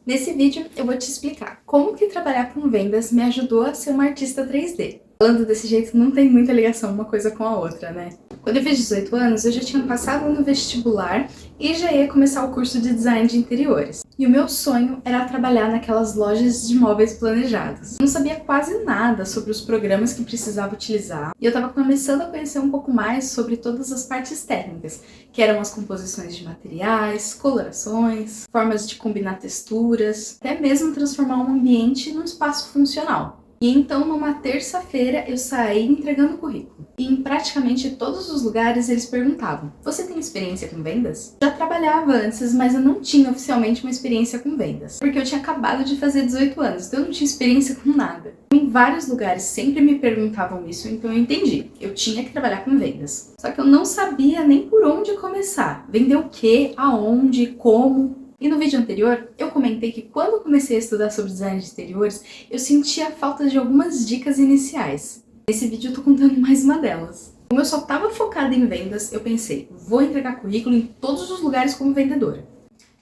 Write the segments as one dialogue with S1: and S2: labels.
S1: Nesse vídeo eu vou te explicar como que trabalhar com vendas me ajudou a ser uma artista 3D. Falando desse jeito não tem muita ligação uma coisa com a outra, né? Quando eu fiz 18 anos, eu já tinha passado no vestibular e já ia começar o curso de design de interiores. E o meu sonho era trabalhar naquelas lojas de móveis planejados. Eu não sabia quase nada sobre os programas que precisava utilizar e eu estava começando a conhecer um pouco mais sobre todas as partes técnicas, que eram as composições de materiais, colorações, formas de combinar texturas, até mesmo transformar um ambiente num espaço funcional. E então, numa terça-feira, eu saí entregando o currículo. E em praticamente todos os lugares eles perguntavam: você tem experiência com vendas? Já trabalhava antes, mas eu não tinha oficialmente uma experiência com vendas. Porque eu tinha acabado de fazer 18 anos, então eu não tinha experiência com nada. Em vários lugares sempre me perguntavam isso, então eu entendi. Eu tinha que trabalhar com vendas. Só que eu não sabia nem por onde começar. Vender o quê? Aonde? Como? E no vídeo anterior, eu comentei que quando eu comecei a estudar sobre design de interiores, eu sentia falta de algumas dicas iniciais. Nesse vídeo eu tô contando mais uma delas. Como eu só estava focada em vendas, eu pensei, vou entregar currículo em todos os lugares como vendedora.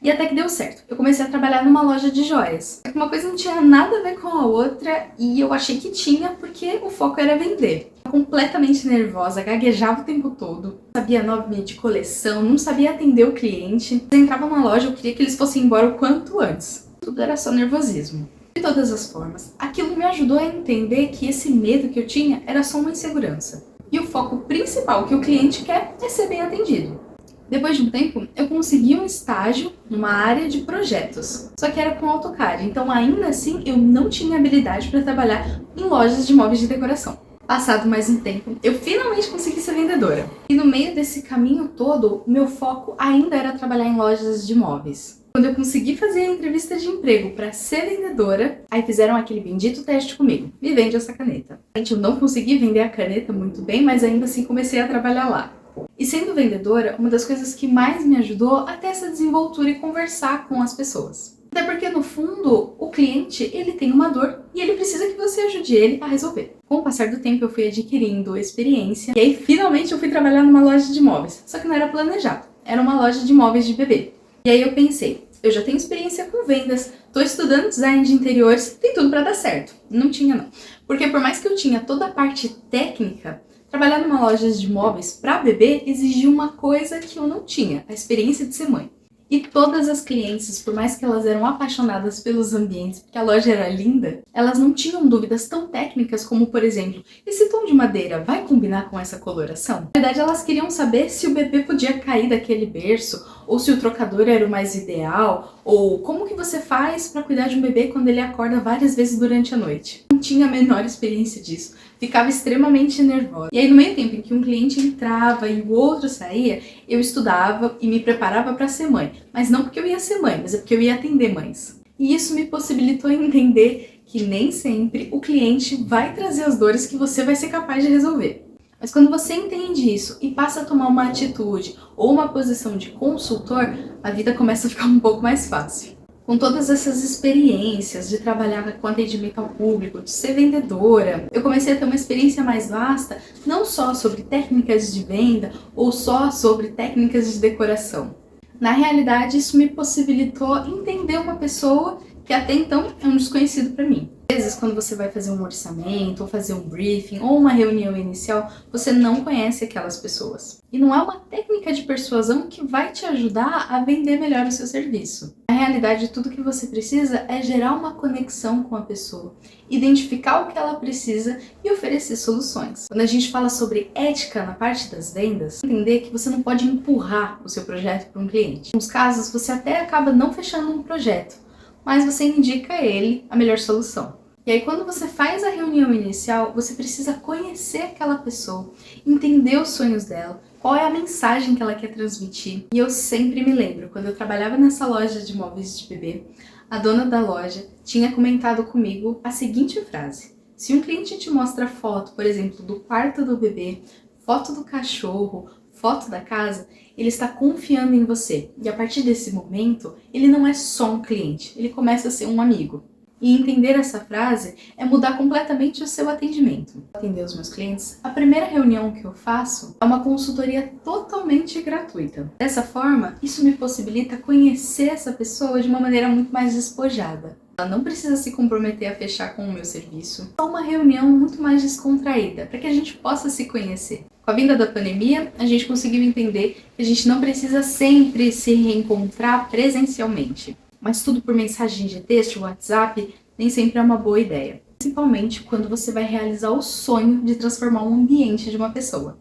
S1: E até que deu certo. Eu comecei a trabalhar numa loja de joias. Uma coisa não tinha nada a ver com a outra e eu achei que tinha porque o foco era vender. Completamente nervosa, gaguejava o tempo todo, sabia nome de coleção, não sabia atender o cliente. Eu entrava na loja, eu queria que eles fossem embora o quanto antes. Tudo era só nervosismo. De todas as formas, aquilo me ajudou a entender que esse medo que eu tinha era só uma insegurança. E o foco principal que o cliente quer é ser bem atendido. Depois de um tempo, eu consegui um estágio numa área de projetos, só que era com AutoCAD, então ainda assim eu não tinha habilidade para trabalhar em lojas de móveis de decoração. Passado mais um tempo, eu finalmente consegui ser vendedora. E no meio desse caminho todo, o meu foco ainda era trabalhar em lojas de móveis. Quando eu consegui fazer a entrevista de emprego para ser vendedora, aí fizeram aquele bendito teste comigo. Me vende essa caneta. Gente, eu não consegui vender a caneta muito bem, mas ainda assim comecei a trabalhar lá. E sendo vendedora, uma das coisas que mais me ajudou a ter essa desenvoltura e conversar com as pessoas. Até porque, no fundo, o cliente, ele tem uma dor e ele precisa que você ajude ele a resolver. Com o passar do tempo, eu fui adquirindo experiência e aí, finalmente, eu fui trabalhar numa loja de móveis. Só que não era planejado, era uma loja de móveis de bebê. E aí eu pensei, eu já tenho experiência com vendas, tô estudando design de interiores, tem tudo pra dar certo. Não tinha, não. Porque por mais que eu tinha toda a parte técnica, trabalhar numa loja de móveis para bebê exigia uma coisa que eu não tinha, a experiência de ser mãe. E todas as clientes, por mais que elas eram apaixonadas pelos ambientes, porque a loja era linda, elas não tinham dúvidas tão técnicas como, por exemplo, esse tom de madeira vai combinar com essa coloração? Na verdade, elas queriam saber se o bebê podia cair daquele berço, ou se o trocador era o mais ideal, ou como que você faz para cuidar de um bebê quando ele acorda várias vezes durante a noite. Não tinha a menor experiência disso. Ficava extremamente nervosa. E aí, no meio tempo em que um cliente entrava e o outro saía, eu estudava e me preparava para ser mãe. Mas não porque eu ia ser mãe, mas é porque eu ia atender mães. E isso me possibilitou entender que nem sempre o cliente vai trazer as dores que você vai ser capaz de resolver. Mas quando você entende isso e passa a tomar uma atitude ou uma posição de consultor, a vida começa a ficar um pouco mais fácil. Com todas essas experiências de trabalhar com atendimento ao público, de ser vendedora, eu comecei a ter uma experiência mais vasta, não só sobre técnicas de venda ou só sobre técnicas de decoração. Na realidade, isso me possibilitou entender uma pessoa que até então é um desconhecido para mim. Às vezes, quando você vai fazer um orçamento, ou fazer um briefing, ou uma reunião inicial, você não conhece aquelas pessoas. E não é uma técnica de persuasão que vai te ajudar a vender melhor o seu serviço. Na realidade, tudo que você precisa é gerar uma conexão com a pessoa, identificar o que ela precisa e oferecer soluções. Quando a gente fala sobre ética na parte das vendas, entender que você não pode empurrar o seu projeto para um cliente. Em alguns casos, você até acaba não fechando um projeto, mas você indica a ele a melhor solução. E aí, quando você faz a reunião inicial, você precisa conhecer aquela pessoa, entender os sonhos dela, qual é a mensagem que ela quer transmitir. E eu sempre me lembro, quando eu trabalhava nessa loja de móveis de bebê, a dona da loja tinha comentado comigo a seguinte frase: se um cliente te mostra foto, por exemplo, do quarto do bebê, foto do cachorro, foto da casa, ele está confiando em você. E a partir desse momento, ele não é só um cliente, ele começa a ser um amigo. E entender essa frase é mudar completamente o seu atendimento. Para atender os meus clientes, a primeira reunião que eu faço é uma consultoria totalmente gratuita. Dessa forma, isso me possibilita conhecer essa pessoa de uma maneira muito mais despojada. Ela não precisa se comprometer a fechar com o meu serviço. É uma reunião muito mais descontraída, para que a gente possa se conhecer. Com a vinda da pandemia, a gente conseguiu entender que a gente não precisa sempre se reencontrar presencialmente. Mas tudo por mensagem de texto, WhatsApp, nem sempre é uma boa ideia. Principalmente quando você vai realizar o sonho de transformar um ambiente de uma pessoa.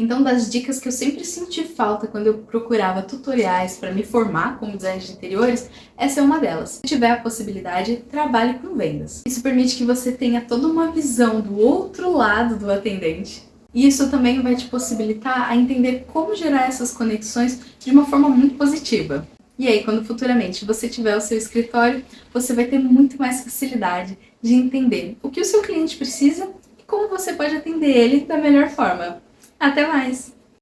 S1: Então, das dicas que eu sempre senti falta quando eu procurava tutoriais para me formar como designer de interiores, essa é uma delas. Se tiver a possibilidade, trabalhe com vendas. Isso permite que você tenha toda uma visão do outro lado do atendente. E isso também vai te possibilitar a entender como gerar essas conexões de uma forma muito positiva. E aí, quando futuramente você tiver o seu escritório, você vai ter muito mais facilidade de entender o que o seu cliente precisa e como você pode atender ele da melhor forma. Até mais!